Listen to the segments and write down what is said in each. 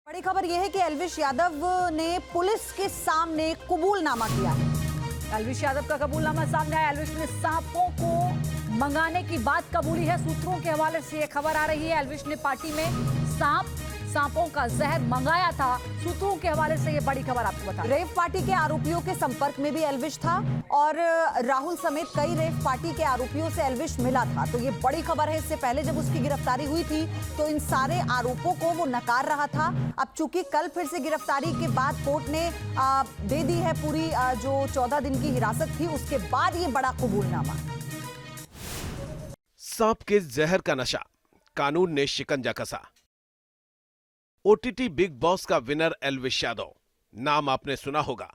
बड़ी खबर यह है कि एल्विश यादव ने पुलिस के सामने कबूलनामा किया है। एल्विश यादव का कबूलनामा सामने आया। एल्विश ने सांपों को मंगाने की बात कबूली है। सूत्रों के हवाले से यह खबर आ रही है। एल्विश ने पार्टी में सांपों का जहर मंगाया था। सूत्रों के हवाले से यह बड़ी खबर आपको बता। रेव पार्टी के आरोपियों के संपर्क में भी एल्विश था और राहुल समेत कई रेव पार्टी के आरोपियों से एल्विश मिला था। तो ये बड़ी खबर है। इससे पहले जब उसकी गिरफ्तारी हुई थी तो इन सारे आरोपों को वो नकार रहा था। अब चूंकि कल फिर से गिरफ्तारी के बाद कोर्ट ने दे दी है पूरी जो 14 दिन की हिरासत थी, उसके बाद ये बड़ा कबूलनामा। सांप के जहर का नशा, कानून ने शिकंजा कसा। ओटीटी बिग बॉस का विनर एल्विश यादव, नाम आपने सुना होगा,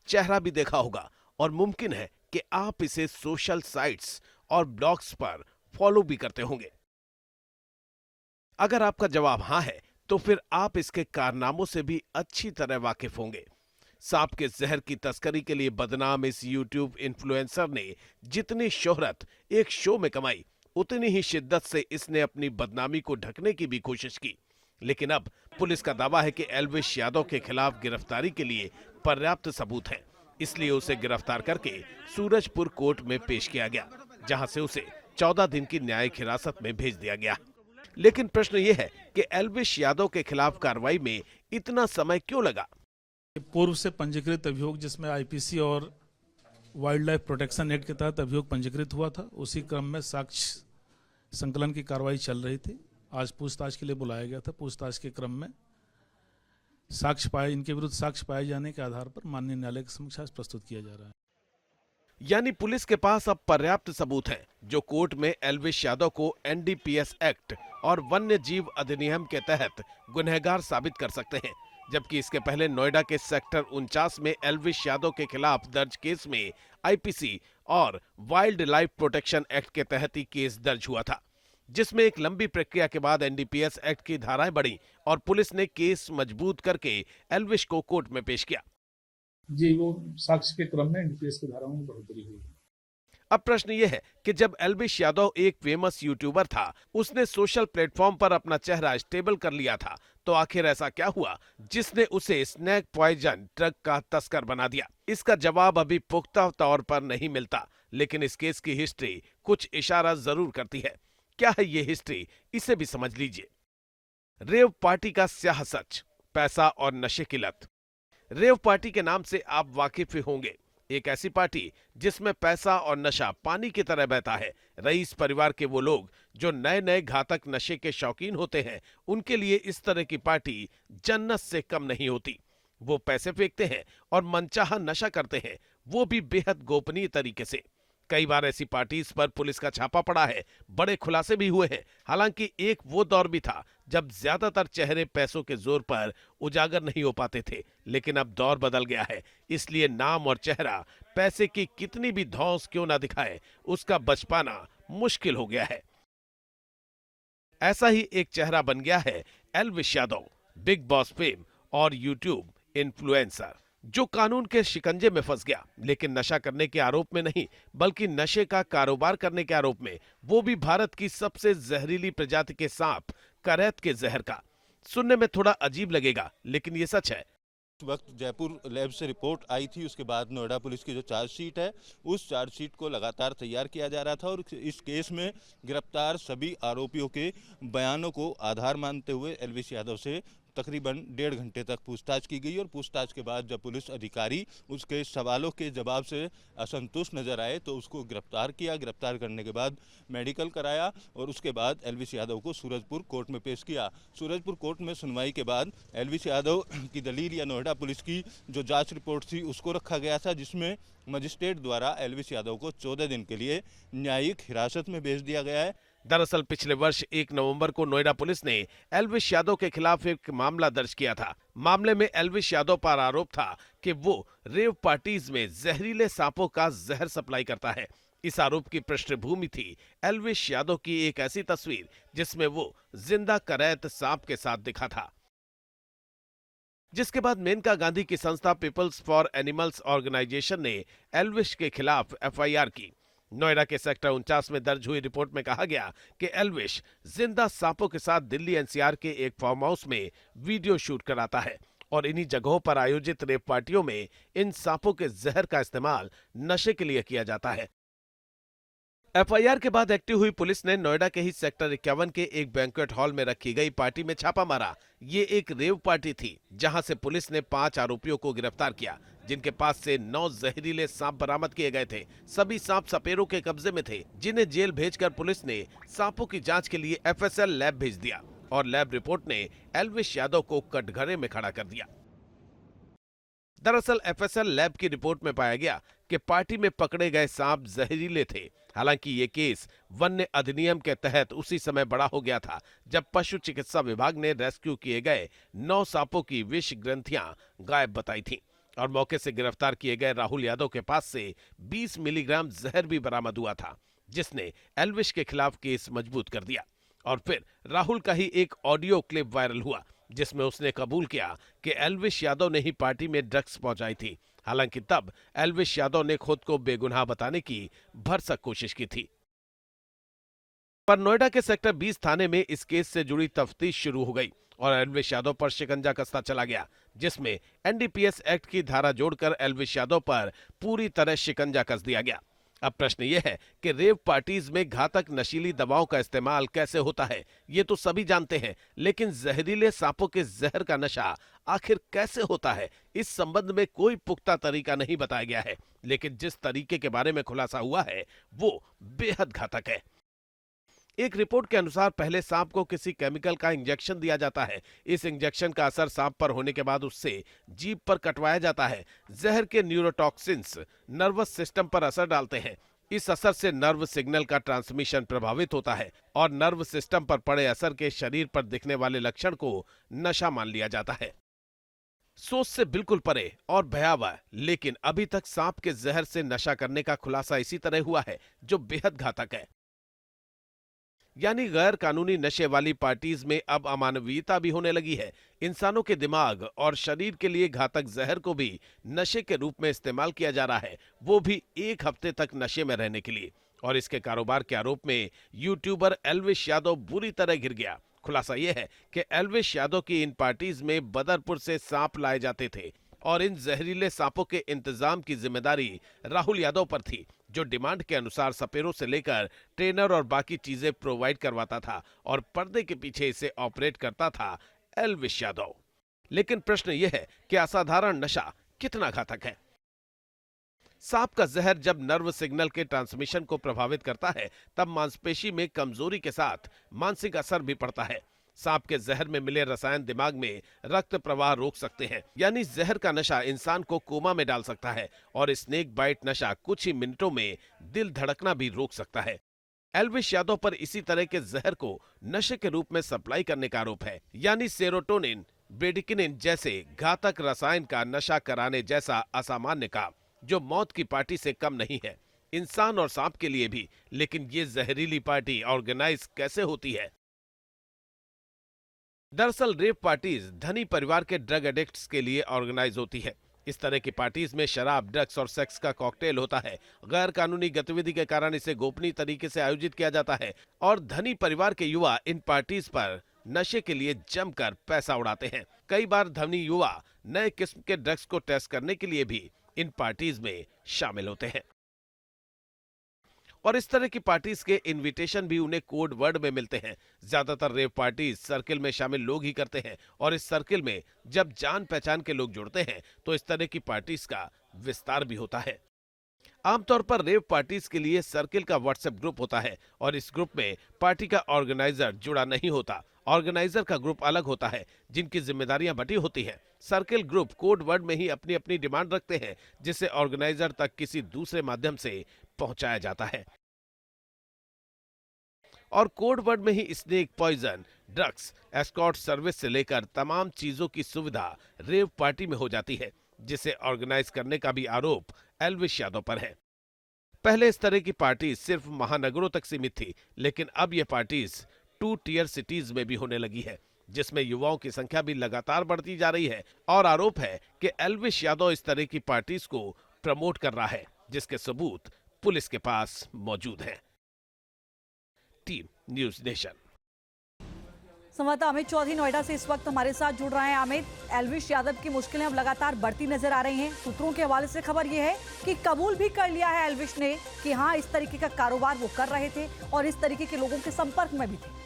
चेहरा भी देखा होगा और मुमकिन है कि आप इसे सोशल साइट्स और ब्लॉग्स पर फॉलो भी करते होंगे। अगर आपका जवाब हां है तो फिर आप इसके कारनामों से भी अच्छी तरह वाकिफ होंगे। सांप के जहर की तस्करी के लिए बदनाम इस यूट्यूब इन्फ्लुएंसर ने जितनी शोहरत एक शो में कमाई, उतनी ही शिद्दत से इसने अपनी बदनामी को ढकने की भी कोशिश की। लेकिन अब पुलिस का दावा है कि एल्विश यादव के खिलाफ गिरफ्तारी के लिए पर्याप्त सबूत हैं, इसलिए उसे गिरफ्तार करके सूरजपुर कोर्ट में पेश किया गया, जहां से उसे 14 दिन की न्यायिक हिरासत में भेज दिया गया। लेकिन प्रश्न यह है कि एल्विश यादव के खिलाफ कार्रवाई में इतना समय क्यों लगा? पूर्व से पंजीकृत अभियोग, जिसमें आईपीसी और वाइल्ड लाइफ प्रोटेक्शन एक्ट के तहत अभियोग पंजीकृत हुआ था, उसी क्रम में साक्ष्य संकलन की कार्रवाई चल रही थी। आज पूछताछ के लिए बुलाया गया था। पूछताछ के क्रम में इनके विरुद्ध साक्ष्य पाए जाने के आधार पर माननीय न्यायालय के समक्ष प्रस्तुत किया जा रहा है। यानी पुलिस के पास अब पर्याप्त सबूत हैं, जो कोर्ट में एल्विश यादव को एनडीपीएस एक्ट और वन्य जीव अधिनियम के तहत गुनहगार साबित कर सकते हैं। जबकि इसके पहले नोएडा के सेक्टर 49 में एल्विश यादव के खिलाफ दर्ज केस में आईपीसी और वाइल्ड लाइफ प्रोटेक्शन एक्ट के तहत ही केस दर्ज हुआ था, जिसमें एक लंबी प्रक्रिया के बाद एनडीपीएस एक्ट की धाराएं बढ़ी और पुलिस ने केस मजबूत करके एल्विश को कोर्ट में पेश किया। जी, वो साक्ष्य के क्रम में एनडीपीएस की धाराओं में बढ़ोतरी हुई। अब प्रश्न यह है कि जब एल्विश यादव एक फेमस यूट्यूबर था, उसने सोशल प्लेटफॉर्म पर अपना चेहरा स्टेबल कर लिया था, तो आखिर ऐसा क्या हुआ जिसने उसे स्नैक पॉइजन ड्रग का तस्कर बना दिया? इसका जवाब अभी पुख्ता तौर पर नहीं मिलता, लेकिन इस केस की हिस्ट्री कुछ इशारा जरूर करती है। क्या है ये हिस्ट्री, इसे भी समझ लीजिए। रेव पार्टी का स्याह सच, पैसा और नशे की लत। रेव पार्टी के नाम से आप वाकिफ होंगे। एक ऐसी पार्टी जिसमें पैसा और नशा पानी की तरह बहता है। रईस परिवार के वो लोग जो नए नए घातक नशे के शौकीन होते हैं, उनके लिए इस तरह की पार्टी जन्नत से कम नहीं होती। वो पैसे फेंकते हैं और मनचाहा नशा करते हैं, वो भी बेहद गोपनीय तरीके से। कई बार ऐसी पार्टीज पर पुलिस का छापा पड़ा है, बड़े खुलासे भी हुए हैं। हालांकि एक वो दौर भी था जब ज्यादातर चेहरे पैसों के जोर पर उजागर नहीं हो पाते थे, लेकिन अब दौर बदल गया है। इसलिए नाम और चेहरा पैसे की कितनी भी धौंस क्यों ना दिखाए, उसका बच पाना मुश्किल हो गया है। ऐसा ही एक चेहरा बन गया है Elvish Yadav, big boss fame और यूट्यूब इन्फ्लुएंसर, जो कानून के शिकंजे में फंस गया, लेकिन नशा करने के आरोप में नहीं, बल्कि नशे का कारोबार करने के आरोप में, वो भी भारत की सबसे जहरीली प्रजाति के सांप करैत के जहर का। सुनने में थोड़ा अजीब लगेगा, लेकिन ये सच है। वक्त जयपुर लैब से रिपोर्ट आई थी, उसके बाद नोएडा पुलिस की जो चार्जशीट है, उस चार्जशीट को लगातार तैयार किया जा रहा था और इस केस में गिरफ्तार सभी आरोपियों के बयानों को आधार मानते हुए एल्विश यादव से तकरीबन 1.5 घंटे तक पूछताछ की गई। और पूछताछ के बाद जब पुलिस अधिकारी उसके सवालों के जवाब से असंतुष्ट नजर आए तो उसको गिरफ्तार किया। गिरफ्तार करने के बाद मेडिकल कराया और उसके बाद एल्विश यादव को सूरजपुर कोर्ट में पेश किया। सूरजपुर कोर्ट में सुनवाई के बाद एल्विश यादव की दलील या नोएडा पुलिस की जो जांच रिपोर्ट थी उसको रखा गया था, जिसमें मजिस्ट्रेट द्वारा एल्विश यादव को 14 दिन के लिए न्यायिक हिरासत में भेज दिया गया है। दरअसल पिछले वर्ष 1 नवंबर को नोएडा पुलिस ने एल्विश यादव के खिलाफ एक मामला दर्ज किया था। मामले में एल्विश यादव पर आरोप था कि वो रेव पार्टीज में जहरीले सांपों का जहर सप्लाई करता है। इस आरोप की पृष्ठभूमि थी एल्विश यादव की एक ऐसी तस्वीर जिसमें वो जिंदा करैत सांप के साथ दिखा था। जिसके बाद मेनका गांधी की संस्था पीपल्स फॉर एनिमल्स ऑर्गेनाइजेशन ने एल्विश के खिलाफ एफआईआर की। नोएडा के सेक्टर 49 में दर्ज हुई रिपोर्ट में कहा गया कि एल्विश जिंदा सांपों के साथ दिल्ली एनसीआर के एक फार्म हाउस में वीडियो शूट कराता है और इन्हीं जगहों पर आयोजित रेप पार्टियों में इन सांपों के जहर का इस्तेमाल नशे के लिए किया जाता है। एफआईआर के बाद एक्टिव हुई पुलिस ने नोएडा के ही सेक्टर 51 के एक बैंक्वेट हॉल में रखी गई पार्टी में छापा मारा। ये एक रेव पार्टी थी जहां से पुलिस ने 5 आरोपियों को गिरफ्तार किया, जिनके पास से 9 जहरीले सांप बरामद किए गए थे। सभी सांप सपेरों के कब्जे में थे, जिन्हें जेल भेजकर पुलिस ने सांपों की जांच के लिए एफएसएल लैब भेज दिया और लैब रिपोर्ट ने एल्विश यादव को कटघरे में खड़ा कर दिया। दरअसल एफएसएल लैब की रिपोर्ट में पाया गया कि पार्टी में पकड़े गए सांप जहरीले थे। हालांकि ये केस वन्य अधिनियम के तहत उसी समय बड़ा हो गया था जब पशु चिकित्सा विभाग ने रेस्क्यू किए गए 9 सांपों की विष ग्रंथियां गायब बताई थीं और मौके से गिरफ्तार किए गए राहुल यादव के पास से 20 मिलीग्राम जहर भी बरामद हुआ था, जिसने एल्विश के खिलाफ केस मजबूत कर दिया। और फिर राहुल का ही एक ऑडियो क्लिप वायरल हुआ जिसमें उसने कबूल किया कि एल्विश यादव ने ही पार्टी में ड्रग्स पहुंचाई थी। हालांकि तब एल्विश यादव ने खुद को बेगुनाह बताने की भरसक कोशिश की थी। पर नोएडा के सेक्टर 20 थाने में इस केस से जुड़ी तफ्तीश शुरू हो गई और एल्विश यादव पर शिकंजा कसता चला गया, जिसमें एनडीपीएस एक्ट की धारा जोड़कर एल्विश यादव पर पूरी तरह शिकंजा कस दिया गया। अब प्रश्न यह है कि रेव पार्टीज में घातक नशीली दवाओं का इस्तेमाल कैसे होता है, ये तो सभी जानते हैं, लेकिन जहरीले सांपों के जहर का नशा आखिर कैसे होता है, इस संबंध में कोई पुख्ता तरीका नहीं बताया गया है। लेकिन जिस तरीके के बारे में खुलासा हुआ है वो बेहद घातक है। एक रिपोर्ट के अनुसार पहले सांप को किसी केमिकल का इंजेक्शन दिया जाता है। इस इंजेक्शन का असर सांप पर होने के बाद उससे जीभ पर कटवाया जाता है। जहर के न्यूरोटॉक्सिन्स नर्वस सिस्टम पर असर डालते हैं। इस असर से नर्व सिग्नल का ट्रांसमिशन प्रभावित होता है और नर्व सिस्टम पर पड़े असर के शरीर पर दिखने वाले लक्षण को नशा मान लिया जाता है। सोच से बिल्कुल परे और भयावह, लेकिन अभी तक सांप के जहर से नशा करने का खुलासा इसी तरह हुआ है जो बेहद घातक है। यानी गैर कानूनी नशे वाली पार्टीज में अब अमानवीयता भी होने लगी है। इंसानों के दिमाग और शरीर के लिए घातक जहर को भी नशे के रूप में इस्तेमाल किया जा रहा है, वो भी 1 हफ्ते तक नशे में रहने के लिए। और इसके कारोबार के आरोप में यूट्यूबर एल्विश यादव बुरी तरह घिर गया। खुलासा यह है कि एल्विश यादव की इन पार्टीज में बदरपुर से सांप लाए जाते थे और इन जहरीले सांपों के इंतजाम की जिम्मेदारी राहुल यादव पर थी, जो डिमांड के अनुसार सपेरों से लेकर ट्रेनर और बाकी चीजें प्रोवाइड करवाता था और पर्दे के पीछे इसे ऑपरेट करता था एल्विश यादव। लेकिन प्रश्न यह है कि असाधारण नशा कितना घातक है। सांप का जहर जब नर्व सिग्नल के ट्रांसमिशन को प्रभावित करता है तब मांसपेशी में कमजोरी के साथ मानसिक असर भी पड़ता है। सांप के जहर में मिले रसायन दिमाग में रक्त प्रवाह रोक सकते हैं, यानी जहर का नशा इंसान को कोमा में डाल सकता है और स्नेक बाइट नशा कुछ ही मिनटों में दिल धड़कना भी रोक सकता है। एल्विश यादव पर इसी तरह के जहर को नशे के रूप में सप्लाई करने का आरोप है, यानी सेरोटोनिन, ब्रेडिकिनिन जैसे घातक रसायन का नशा कराने जैसा असामान्य काम, जो मौत की पार्टी से कम नहीं है, इंसान और सांप के लिए भी। लेकिन ये जहरीली पार्टी ऑर्गेनाइज कैसे होती है? दरअसल रेप पार्टीज धनी परिवार के ड्रग एडिक्ट्स के लिए ऑर्गेनाइज होती है। इस तरह की पार्टीज में शराब, ड्रग्स और सेक्स का कॉकटेल होता है। गैर कानूनी गतिविधि के कारण इसे गोपनीय तरीके से आयोजित किया जाता है और धनी परिवार के युवा इन पार्टीज पर नशे के लिए जमकर पैसा उड़ाते हैं। कई बार धनी युवा नए किस्म के ड्रग्स को टेस्ट करने के लिए भी इन पार्टीज में शामिल होते हैं और इस तरह की पार्टीज के इनविटेशन भी उन्हें कोड वर्ड में मिलते हैं। ज्यादातर रेव पार्टीज सर्किल में शामिल लोग ही करते हैं और इस सर्किल में जब जान पहचान के लोग जुड़ते हैं तो इस तरह की पार्टीज का विस्तार भी होता है। आमतौर पर रेव पार्टीज के लिए सर्किल का व्हाट्सएप ग्रुप होता है और इस ग्रुप में पार्टी का ऑर्गेनाइजर जुड़ा नहीं होता। ऑर्गेनाइजर का ग्रुप अलग होता है जिनकी जिम्मेदारियां बटी होती हैं। सर्किल ग्रुप कोड वर्ड में ही अपनी अपनी डिमांड रखते हैं जिसे ऑर्गेनाइजर तक किसी दूसरे माध्यम से पहुंचाया जाता है और कोड वर्ड में ही snake poison, drugs, escort service से लेकर तमाम चीजों की सुविधा रेव पार्टी में हो जाती है, जिसे ऑर्गेनाइज करने का भी आरोप एल्विश यादव पर है। पहले इस तरह की पार्टी सिर्फ महानगरों तक सीमित थी, लेकिन अब ये पार्टीज 2 टियर सिटीज में भी होने लगी है, जिसमें युवाओं की संख्या भी लगातार बढ़ती जा रही है और आरोप है कि एल्विश यादव इस तरह की पार्टीज को प्रमोट कर रहा है, जिसके सबूत पुलिस के पास मौजूद हैं। Team news nation. संवाददाता अमित चौधरी नोएडा से इस वक्त हमारे साथ जुड़ रहे हैं। अमित, एल्विश यादव की मुश्किलें अब लगातार बढ़ती नजर आ रही हैं। सूत्रों के हवाले से खबर यह है कि कबूल भी कर लिया है एल्विश ने कि हाँ, इस तरीके का कारोबार वो कर रहे थे और इस तरीके के लोगों के संपर्क में भी थे।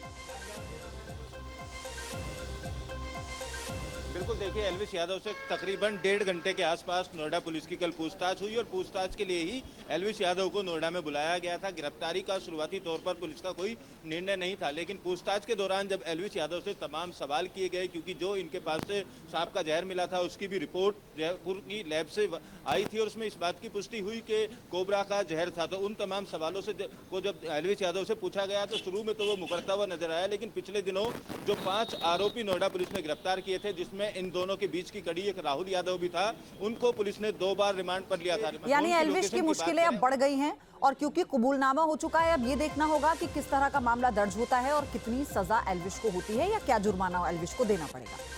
बिल्कुल, देखिए एल्विश यादव से तकरीबन 1.5 घंटे के आसपास नोएडा पुलिस की कल पूछताछ हुई और पूछताछ के लिए ही एल्विश यादव को नोएडा में बुलाया गया था। गिरफ्तारी का शुरुआती तौर पर पुलिस का कोई निर्णय नहीं था, लेकिन पूछताछ के दौरान जब एल्विश यादव से तमाम सवाल किए गए, क्योंकि जो इनके पास से सांप का जहर मिला था उसकी भी रिपोर्ट जयपुर की लैब से आई थी और उसमें इस बात की पुष्टि हुई कि कोबरा का जहर था। तो उन तमाम सवालों से को जब एल्विश यादव से पूछा गया तो शुरू में तो वो मुकरता हुआ नजर आया, लेकिन पिछले दिनों जो 5 आरोपी नोएडा पुलिस ने गिरफ्तार किए थे, जिसमें इन दोनों के बीच की कड़ी एक राहुल यादव भी था, उनको पुलिस ने 2 बार रिमांड पर लिया था। यानी एल्विश की मुश्किलें अब बढ़ गई हैं और क्योंकि कबूलनामा हो चुका है, अब ये देखना होगा कि किस तरह का मामला दर्ज होता है और कितनी सजा एल्विश को होती है या क्या जुर्माना एल्विश को देना पड़ेगा।